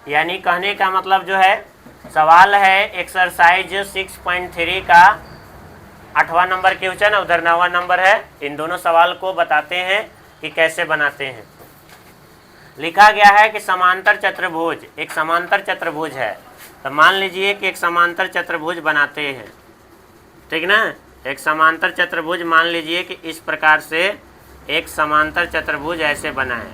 यानी कहने का मतलब जो है, सवाल है एक्सरसाइज 6.3 का 8वां नंबर क्वेश्चन, उधर 9वां नंबर है। इन दोनों सवाल को बताते हैं कि कैसे बनाते हैं। लिखा गया है कि समांतर चतुर्भुज, एक समांतर चतुर्भुज है। तो मान लीजिए कि एक समांतर चतुर्भुज बनाते हैं, ठीक ना। एक समांतर चतुर्भुज मान लीजिए कि इस प्रकार से एक समांतर चतुर्भुज ऐसे बना है,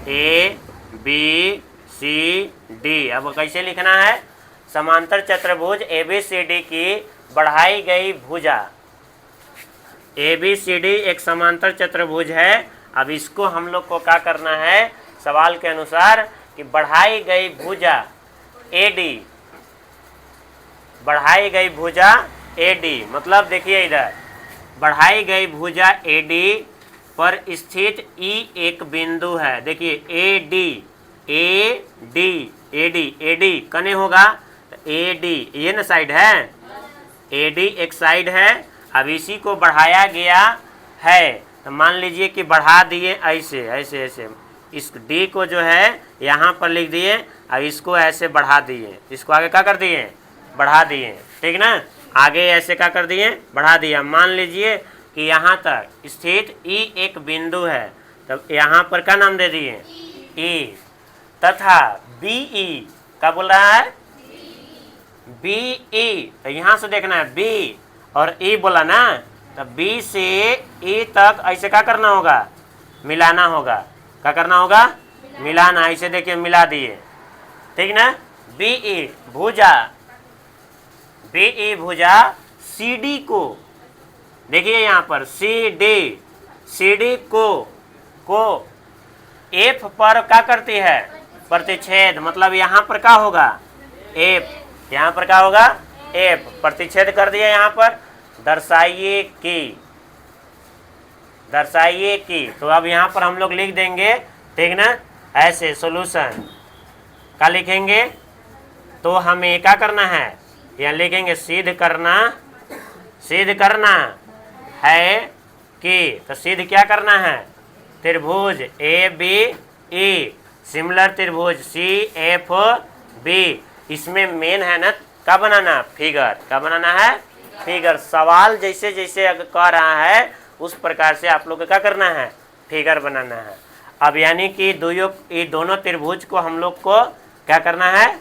ए बी सी डी। अब कैसे लिखना है, समांतर चतुर्भुज ए बी सी डी की बढ़ाई गई भुजा, ए बी सी डी एक समांतर चतुर्भुज है। अब इसको हम लोग को क्या करना है, सवाल के अनुसार कि बढ़ाई गई भुजा ए डी, बढ़ाई गई भुजा ए डी मतलब देखिए इधर, बढ़ाई गई भुजा ए डी पर स्थित ई एक बिंदु है। देखिए A D A D A D A D कने होगा, ए डी ये ना साइड है, ए डी एक साइड है। अब इसी को बढ़ाया गया है, तो मान लीजिए कि बढ़ा दिए ऐसे ऐसे ऐसे, इस डी को जो है यहाँ पर लिख दिए, अब इसको ऐसे बढ़ा दिए, इसको आगे क्या कर दिए, बढ़ा दिए, ठीक ना। आगे ऐसे क्या कर दिए, बढ़ा दिया। मान लीजिए कि यहाँ तक स्थित ई एक बिंदु है, तब यहाँ पर क्या नाम दे दिए, ई, तथा बी ई, क्या बोल रहा है, बी ई। तो यहाँ से देखना है बी और ई बोला ना, तो बी से ई तक ऐसे क्या करना होगा, मिलाना होगा। क्या करना होगा, मिलाना। ऐसे देखिए मिला दिए, ठीक ना। बी ई भुजा, बी ई भुजा सी डी को, देखिए यहाँ पर सी डी को एफ पर क्या करती है, प्रतिच्छेद। मतलब यहाँ पर क्या होगा, एफ, यहाँ पर क्या होगा, एफ प्रतिच्छेद कर दिया। यहाँ पर दर्शाइए कि, तो अब यहाँ पर हम लोग लिख देंगे, ठीक ना, ऐसे सॉल्यूशन क्या लिखेंगे, तो हमें क्या करना है, यहाँ लिखेंगे सिद्ध करना है कि, तो सिद्ध क्या करना है, त्रिभुज ए बी ई सिमिलर त्रिभुज सी एफ बी। इसमें मेन है ना क्या बनाना, फिगर। क्या बनाना है, फिगर। सवाल जैसे जैसे कह रहा है उस प्रकार से आप लोग को क्या करना है, फिगर बनाना है। अब यानी कि ये दोनों त्रिभुज को हम लोग को क्या करना है,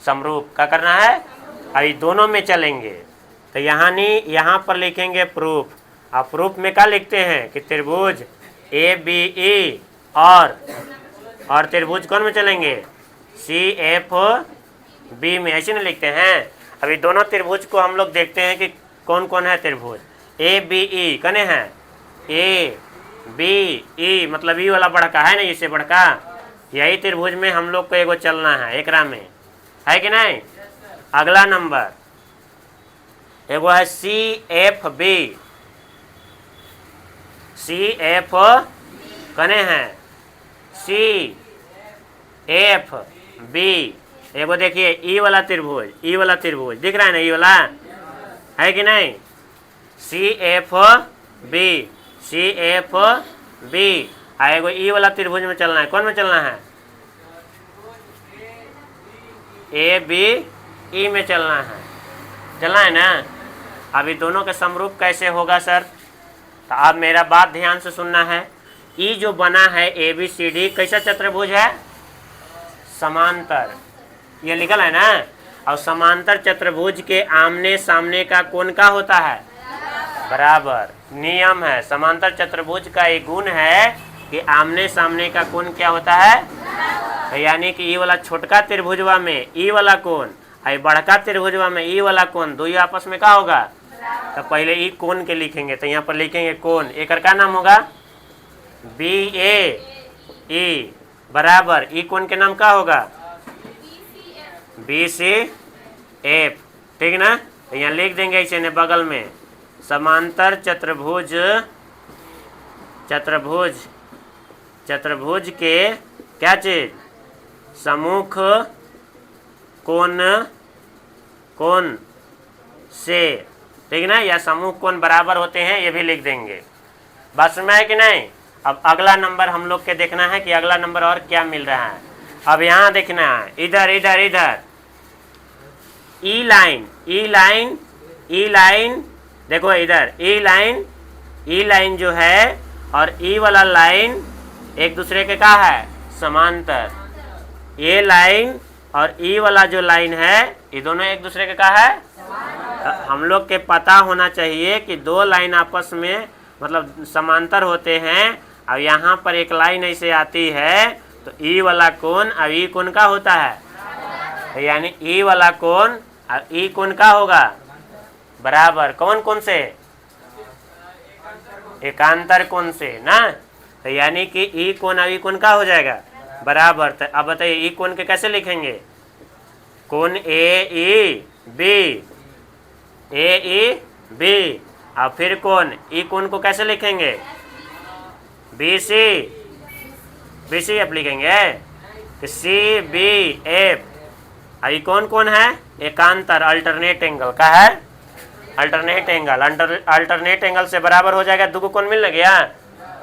समरूप। क्या करना है, अभी दोनों में चलेंगे। तो यहाँ पर लिखेंगे प्रूफ। अब प्रूफ में क्या लिखते हैं कि त्रिभुज ए बी ई और त्रिभुज कौन में चलेंगे, सी एफ बी में, ऐसे नहीं लिखते हैं। अभी दोनों त्रिभुज को हम लोग देखते हैं कि कौन कौन है त्रिभुज। ए बी ई कने हैं, ए बी ई मतलब ई वाला बड़का है ना, इससे बड़का, यही त्रिभुज में हम लोग को एगो चलना है, एकरा में है कि नहीं। अगला नंबर एगो है C F B, C F कने हैं, सी एफ बी। एगो देखिए ई वाला त्रिभुज दिख रहा है ना, ई वाला है कि नहीं, सी एफ बी। एगो ई वाला त्रिभुज में चलना है, कौन में चलना है, ए बी ई में चलना है ना। अभी दोनों के समरूप कैसे होगा सर, तो अब मेरा बात ध्यान से सुनना है। ई जो बना है ए बी सी डी कैसा चतुर्भुज है, समांतर, ये लिखल है ना। और समांतर चतुर्भुज के आमने सामने का कोण का होता है, बराबर। नियम है, समांतर चतुर्भुज का एक गुण है कि आमने सामने का कोण क्या होता है, तो यानी कि ई वाला छोटका त्रिभुजवा में ई वाला कोण, और बड़का त्रिभुजवा में ई वाला कोण, दोनों आपस में क्या होगा, तो पहले ई कोण के लिखेंगे। तो यहाँ पर लिखेंगे कोण, एक का नाम होगा बी ए ई बराबर, ई कोण के नाम क्या होगा, बी सी एफ, ठीक ना। तो यहाँ लिख देंगे ऐसे ने बगल में, समांतर चतुर्भुज के क्या चीज, सम्मुख कोण से, ठीक ना, या सम्मुख कोण बराबर होते हैं, ये भी लिख देंगे। बात समझ में है कि नहीं। अब अगला नंबर हम लोग के देखना है कि अगला नंबर और क्या मिल रहा है। अब यहाँ देखना है, इधर इधर इधर ई लाइन, ई लाइन, ई लाइन, देखो इधर ई लाइन, ई लाइन जो है और ई वाला लाइन एक दूसरे के क्या है, समांतर। ये लाइन और ई वाला जो लाइन है ये दोनों एक दूसरे के क्या है, हम लोग के पता होना चाहिए कि दो लाइन आपस में मतलब समांतर होते हैं। अब यहाँ पर एक लाइन ऐसे आती है तो ई वाला कोण और ई कोण का होता है, यानी ई वाला कोण और ई कोण का होगा बराबर कौन कोण से, एकांतर कोण से ना। तो यानी कि ई कोण और ई कोण का हो जाएगा बराबर। तो अब बताइए ई कोण के कैसे लिखेंगे, कोण ए ई बी, ए ई बी, और फिर कोण ई कोण को कैसे लिखेंगे, B C, B C F लिखेंगे, तो सी बी एफ। और कौन कौन है, एकांतर, अल्टरनेट एंगल का है, अल्टरनेट एंगल, अल्टरनेट एंगल से बराबर हो जाएगा, दो कोण मिल गया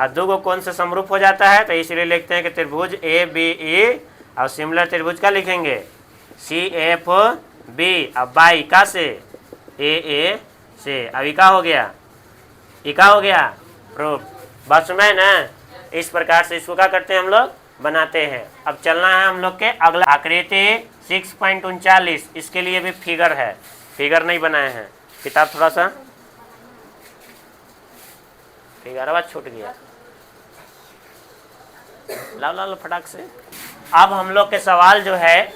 और दो कोण से समरूप हो जाता है। तो इसलिए लिखते हैं कि त्रिभुज ए बी ई और सिमिलर त्रिभुज का लिखेंगे सी एफ बी, अब बाई का से ए से। अभी का हो गया, ई का हो गया प्रूफ। बात सुना ना, इस प्रकार से इसको क्या करते हैं हम लोग, बनाते हैं। अब चलना है हम लोग के अगला आकृति 6.39। इसके लिए भी फिगर है, फिगर नहीं बनाए हैं, किताब थोड़ा सा फिगर आवाज छूट गया, लाओ लाओ फटाक से। अब हम लोग के सवाल जो है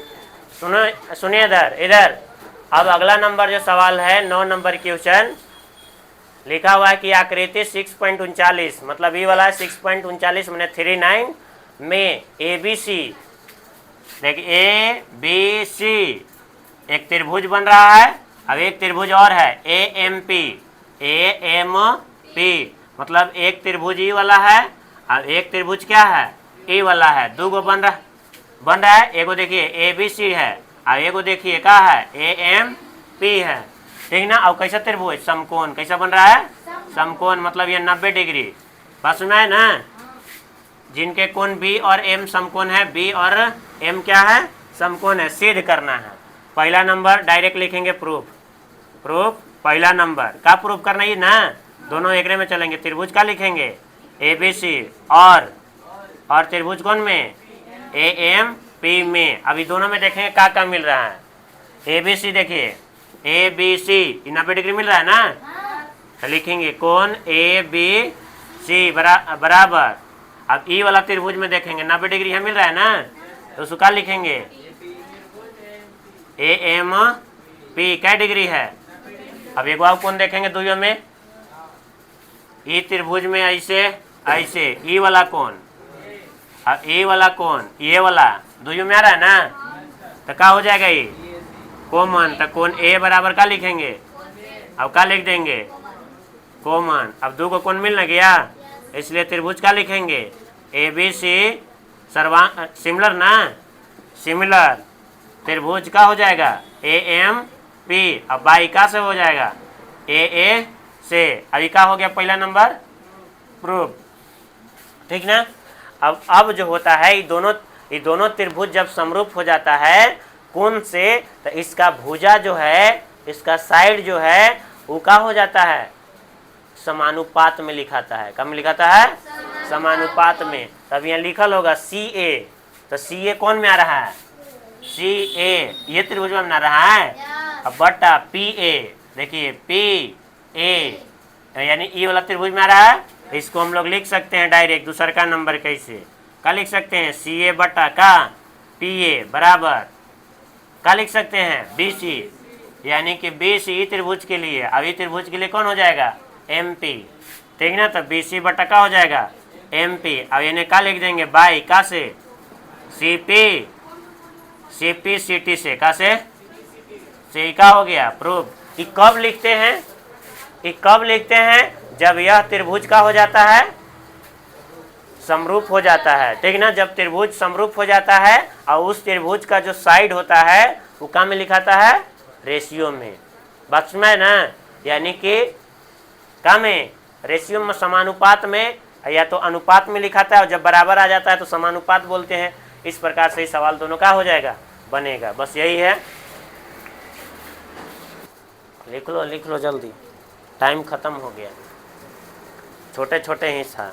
सुनो, सुनिए इधर इधर। अब अगला नंबर जो सवाल है 9 नंबर क्वेश्चन लिखा हुआ है कि आकृति 6.39 मतलब ये वाला है 6.39 मैंने 39 में ए बी सी, देखिए ए बी सी एक त्रिभुज बन रहा है। अब एक त्रिभुज और है ए एम पी, मतलब एक त्रिभुज ई वाला है और एक त्रिभुज क्या है, ए वाला है। दो गो बन रहा है, एगो देखिए ए बी सी है और एगो देखिए क्या है, ए एम पी है, ठीक ना। अब कैसा त्रिभुज, समकोण, कैसा बन रहा है, समकोण, मतलब ये 90 डिग्री। बात सुना है ना, जिनके कोण बी और एम समकोण है, बी और एम क्या है, समकोण है, सिद्ध करना है। पहला नंबर डायरेक्ट लिखेंगे प्रूफ, प्रूफ पहला नंबर का प्रूफ करना ही ना, दोनों एक में चलेंगे। त्रिभुज का लिखेंगे ए बी सी और त्रिभुज कौन में, ए एम पी में। अभी दोनों में देखेंगे क्या मिल रहा है, ए बी सी देखिए ए बी सी 90 डिग्री मिल रहा है ना, तो लिखेंगे कोण ए बी सी बराबर। अब ई वाला त्रिभुज में देखेंगे 90 डिग्री यहाँ मिल रहा है ना, तो उसका लिखेंगे ए एम पी क्या डिग्री है। अब एक बार कोण देखेंगे दोनों में, ई त्रिभुज में ऐसे ऐसे ई वाला कोण और ए वाला कोण, ये वाला दोनों में आ रहा है ना, तो क्या हो जाएगा ये कॉमन। तो कोण ए बराबर का लिखेंगे, अब का लिख देंगे कॉमन। अब दो को कोण मिल ना गया, इसलिए त्रिभुज का लिखेंगे ए बी सी सिमिलर ना, सिमिलर त्रिभुज का हो जाएगा ए एम पी, अब बाई का से हो जाएगा ए से। अभी का हो गया पहला नंबर प्रूफ, ठीक ना। अब जो होता है ये दोनों त्रिभुज जब समरूप हो जाता है कोण से, तो इसका भुजा जो है, इसका साइड जो है वो क्या हो जाता है, समानुपात में लिखाता है। कब में लिखाता है, समानुपात में। तब यहाँ लिखल होगा सी ए, तो सी ए कौन में आ रहा है, सी ए ये त्रिभुज में आ रहा है। अब बटा पी ए, देखिए पी ए यानी ई वाला त्रिभुज में आ रहा है। इसको हम लोग लिख सकते हैं डायरेक्ट दूसरा का नंबर कैसे का लिख सकते हैं, सी ए बटा का पी ए बराबर का लिख सकते हैं बी सी, यानी कि बी सी त्रिभुज के लिए, अभी त्रिभुज के लिए कौन हो जाएगा, एम पी, ठीक ना। तो बी सी बटा का हो जाएगा एम पी। अब इन्हें का लिख देंगे बाई का से सी पी सी टी से, का से का हो गया प्रूफ। ये कब लिखते हैं, ये कब लिखते हैं, जब यह त्रिभुज का हो जाता है, समरूप हो जाता है, ठीक ना। जब त्रिभुज समरूप हो जाता है और उस त्रिभुज का जो साइड होता है वो क्या में लिखाता है, रेशियो में। बात सुना ना, यानी कि क्या में, रेशियो में, समानुपात में, या तो अनुपात में लिखाता है और जब बराबर आ जाता है तो समानुपात बोलते हैं। इस प्रकार से ही सवाल दोनों का हो जाएगा, बनेगा। बस यही है, लिख लो जल्दी, टाइम ख़त्म हो गया, छोटे छोटे ही था।